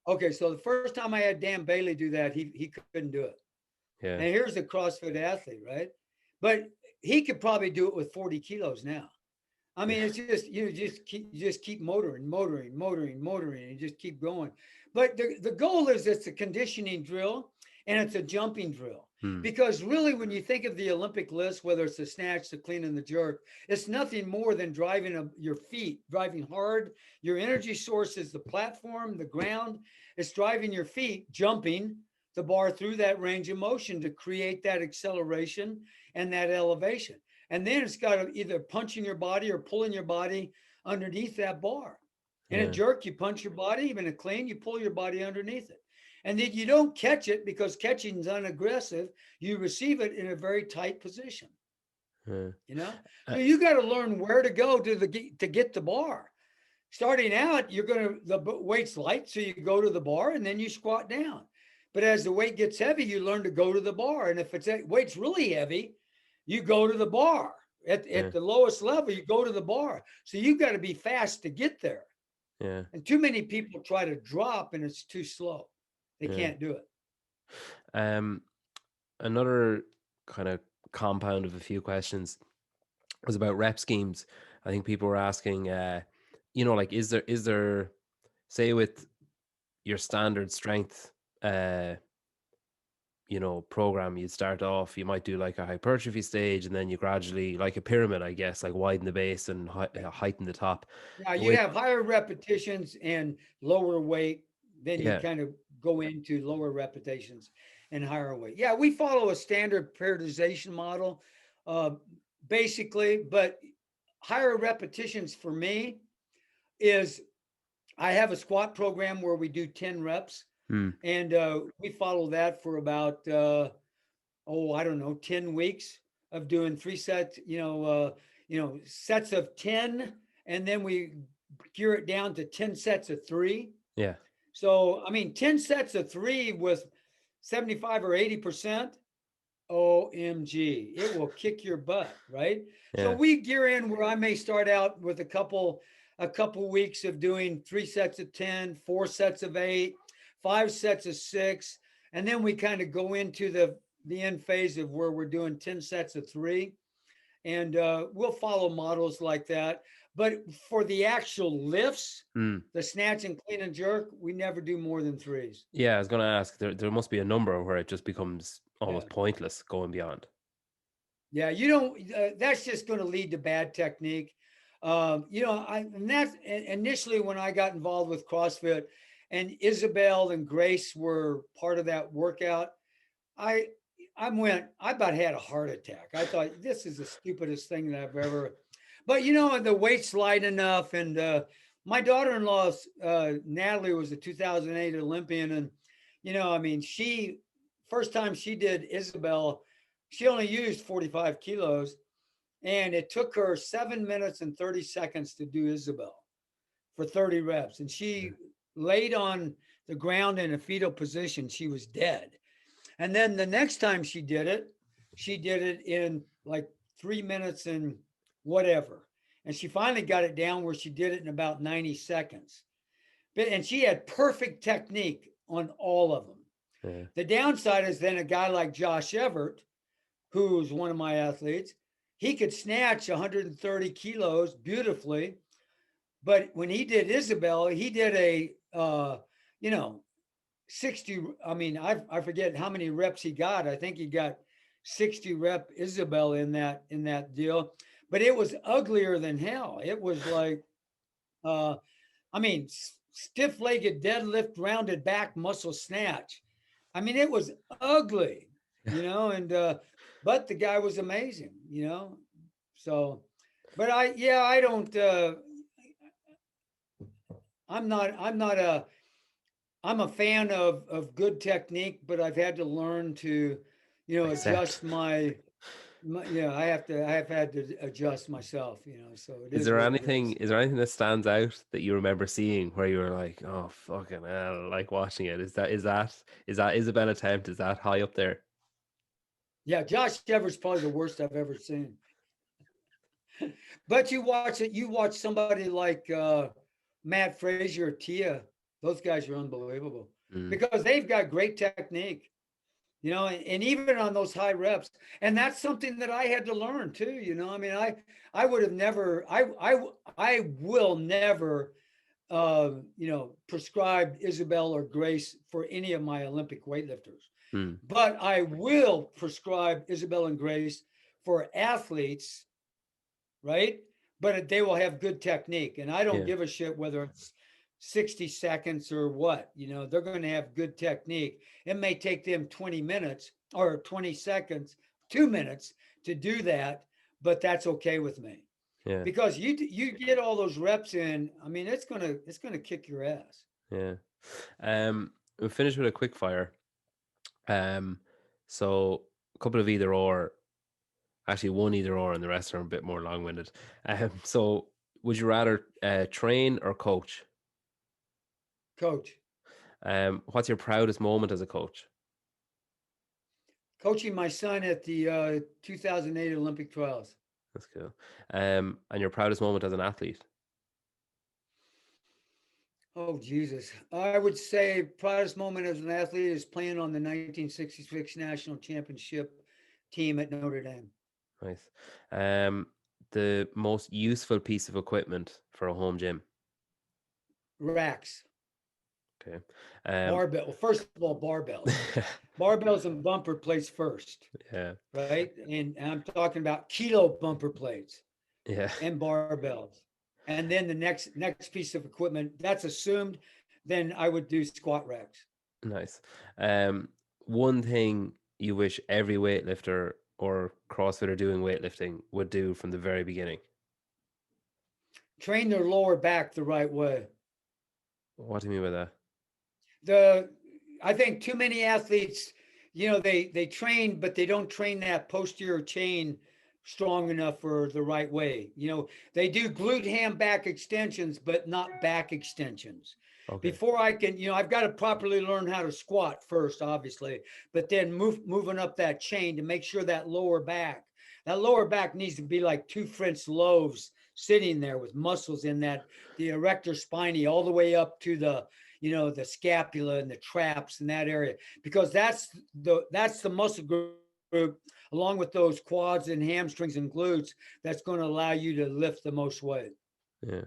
Okay, so the first time I had Dan Bailey do that, he couldn't do it. Yeah. And here's a CrossFit athlete, right? But he could probably do it with 40 kilos now. I mean, it's just you just keep motoring, and just keep going. But the goal is it's a conditioning drill and it's a jumping drill. Because really, when you think of the Olympic list, whether it's the snatch, the clean, and the jerk, it's nothing more than driving your feet, driving hard. Your energy source is the platform, the ground. It's driving your feet, jumping the bar through that range of motion to create that acceleration and that elevation. And then it's got to either punching your body or pulling your body underneath that bar. In a jerk, you punch your body. Even a clean, you pull your body underneath it. And then you don't catch it because catching is unaggressive. You receive it in a very tight position. So you got to learn where to go to get the bar. Starting out, the weight's light, so you go to the bar and then you squat down. But as the weight gets heavy, you learn to go to the bar. And if weight's really heavy, you go to the bar. At the lowest level, you go to the bar. So you've got to be fast to get there. Yeah. And too many people try to drop and it's too slow. They can't do it. Another kind of compound of a few questions was about rep schemes. I think people were asking, like, is there, say with your standard strength, program, you start off, you might do like a hypertrophy stage and then you gradually, like a pyramid, I guess, like widen the base and heighten the top. Yeah, you have higher repetitions and lower weight. Then you Yeah. kind of go into lower repetitions and higher weight. Yeah, we follow a standard periodization model, basically, but higher repetitions for me is I have a squat program where we do 10 reps. And we follow that for about, 10 weeks of doing 3 sets, sets of 10. And then we gear it down to 10 sets of 3. Yeah. So, 10 sets of 3 with 75 or 80% OMG, it will kick your butt, right? So Yeah. we gear in where I may start out with a couple weeks of doing 3 sets of 10, 4 sets of 8, 5 sets of 6, and then we kind of go into the end phase of where we're doing 10 sets of 3, and we'll follow models like that. But for the actual lifts, Mm. the snatch and clean and jerk, we never do more than threes. Yeah, I was going to ask. There must be a number where it just becomes Yeah. almost pointless going beyond. Yeah, you don't. That's just going to lead to bad technique. And that's initially when I got involved with CrossFit, and Isabel and Grace were part of that workout. I I about had a heart attack. I thought this is the stupidest thing that I've ever. But the weight's light enough, and my daughter-in-law Natalie was a 2008 Olympian, and I mean, she first time she did Isabel, she only used 45 kilos, and it took her 7 minutes and 30 seconds to do Isabel for 30 reps, and she laid on the ground in a fetal position. She was dead. And then the next time she did it in like 3 minutes and whatever. And she finally got it down where she did it in about 90 seconds. And she had perfect technique on all of them. Yeah. The downside is then a guy like Josh Everett, who's one of my athletes, he could snatch 130 kilos beautifully. But when he did Isabel, he did a, you know, 60. I mean, I forget how many reps he got. I think he got 60 rep Isabel in that deal, but it was uglier than hell. It was like, uh, I mean, stiff legged deadlift, rounded back muscle snatch. I mean, it was ugly, and but the guy was amazing. So, but I don't. I'm a fan of good technique, but I've had to learn to, Accept. adjust I have had to adjust myself, so it Is is there what it anything? is. Is there anything that stands out that you remember seeing where you were like, "Oh, fucking hell!" Like watching it. Is that Isabel attempt? Is that high up there? Yeah, Josh Everett's probably the worst I've ever seen. But you watch somebody like Matt Frazier, Tia, those guys are unbelievable Mm. because they've got great technique. And even on those high reps, and that's something that I had to learn too. I mean, I would have never, I will never, prescribe Isabel or Grace for any of my Olympic weightlifters, Mm. but I will prescribe Isabel and Grace for athletes, right? But they will have good technique, and I don't Yeah. give a shit whether it's 60 seconds or what. They're going to have good technique. It may take them 20 minutes or 20 seconds, 2 minutes to do that, but that's okay with me Yeah. because you get all those reps in. I mean, it's gonna kick your ass. Yeah. We'll finish with a quick fire. Um, so a couple of either or, actually one either or, and the rest are a bit more long-winded. So would you rather train or coach? Coach, What's your proudest moment as a coach? coaching my son at the 2008 Olympic trials. That's cool. And your proudest moment as an athlete? Oh, Jesus. I would say proudest moment as an athlete is playing on the 1966 national championship team at Notre Dame. Nice. Um, the most useful piece of equipment for a home gym. Racks, Okay. Um, barbell. Well, first of all, barbells and bumper plates first, yeah, right? And I'm talking about kilo bumper plates yeah, and barbells. And then the next piece of equipment that's assumed, then I would do squat racks. nice. One thing you wish every weightlifter or CrossFitter doing weightlifting would do from the very beginning. Train their lower back the right way. What do you mean by that? The I think too many athletes, they train, but they don't train that posterior chain strong enough for the right way. They do glute ham back extensions, but not back extensions. Okay. Before I can, I've got to properly learn how to squat first, obviously, but then moving up that chain to make sure that lower back needs to be like two French loaves sitting there with muscles in that, the erector spinae all the way up to the scapula and the traps in that area, because that's the muscle group, along with those quads and hamstrings and glutes, that's going to allow you to lift the most weight. Yeah.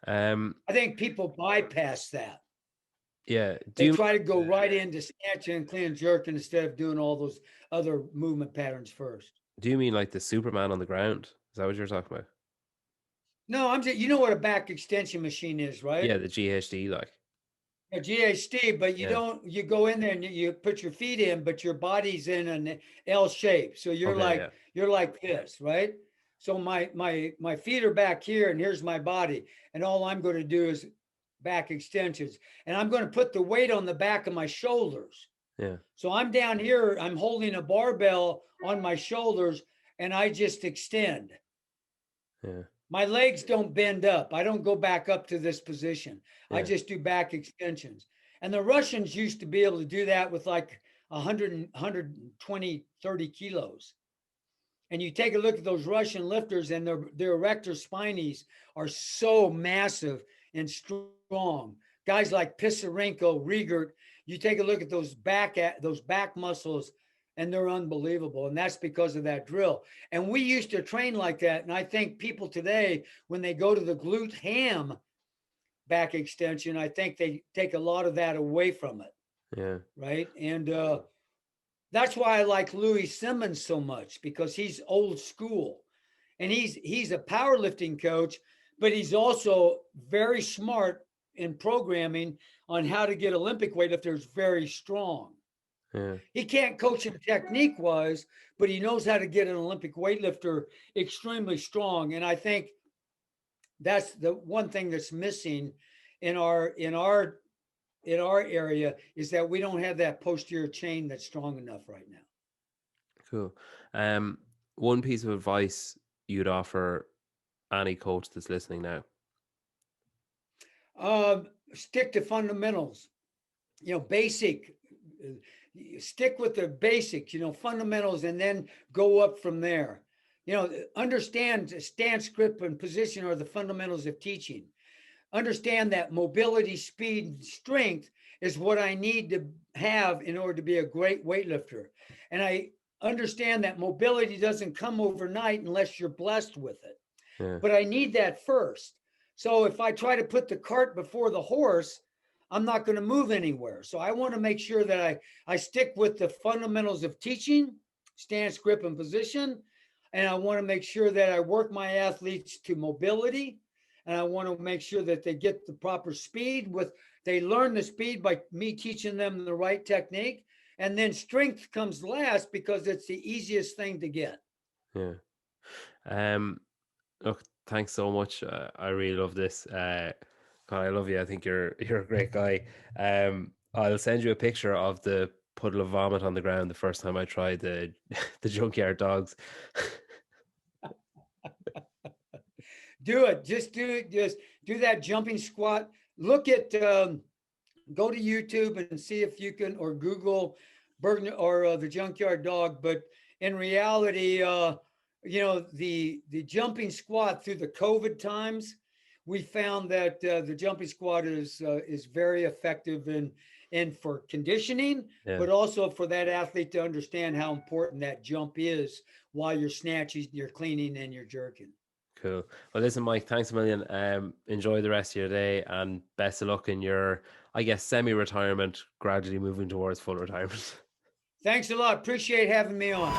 Um, I think people bypass that. yeah. Do They you try to go right into snatch and clean and jerk instead of doing all those other movement patterns first. mean like the Superman on the ground? Is that what you're talking about? No, I'm just, you know what a back extension machine is, right? Yeah, the GHD, like. A GHD, but Yeah. you go in there and you put your feet in, but your body's in an L shape. So Okay. Yeah. you're like this, right? So my feet are back here and here's my body. And all I'm going to do is back extensions. And I'm going to put the weight on the back of my shoulders. Yeah. So I'm down here, I'm holding a barbell on my shoulders and I just extend. Yeah. My legs don't bend up. I don't go back up to this position. I Yeah. just do back extensions. And the Russians used to be able to do that with like 100, 120, 30 kilos. And you take a look at those Russian lifters and their erector spinae are so massive and strong. Guys like Pisarenko, Riegert, you take a look at those back muscles and they're unbelievable. And that's because of that drill. And we used to train like that. And I think people today, when they go to the glute ham back extension, I think they take a lot of that away from it. Yeah. Right. And that's why I like Louis Simmons so much, because he's old school and he's a powerlifting coach, but he's also very smart in programming on how to get Olympic weightlifters very strong. Yeah. He can't coach him technique wise, but he knows how to get an Olympic weightlifter extremely strong. And I think that's the one thing that's missing in our area, is that we don't have that posterior chain that's strong enough right now. Cool. Um, One piece of advice you'd offer any coach that's listening now. Stick to fundamentals, basic. Stick with the basics, fundamentals, and then go up from there. Understand stance, grip, and position are the fundamentals of teaching. Understand that mobility, speed, and strength is what I need to have in order to be a great weightlifter. And I understand that mobility doesn't come overnight unless you're blessed with it. Yeah. But I need that first. So if I try to put the cart before the horse, I'm not going to move anywhere. So I want to make sure that I stick with the fundamentals of teaching, stance, grip, and position. And I want to make sure that I work my athletes to mobility. And I want to make sure that they get the proper speed they learn the speed by me teaching them the right technique. And then strength comes last because it's the easiest thing to get. Yeah. Um, Look, thanks so much. I really love this. God, I love you. I think you're a great guy. I'll send you a picture of the puddle of vomit on the ground the first time I tried the the junkyard dogs. Do it. Just do it. Just do that jumping squat. Look at, go to YouTube and see if you can, or Google Burgener or the junkyard dog. But in reality, the jumping squat through the COVID times, we found that the jumping squat is very effective and for conditioning, Yeah, but also for that athlete to understand how important that jump is while you're snatching, you're cleaning, and you're jerking. cool. Well, listen, Mike, thanks a million. Enjoy the rest of your day and best of luck in your, I guess, semi-retirement, gradually moving towards full retirement. Thanks a lot. Appreciate having me on.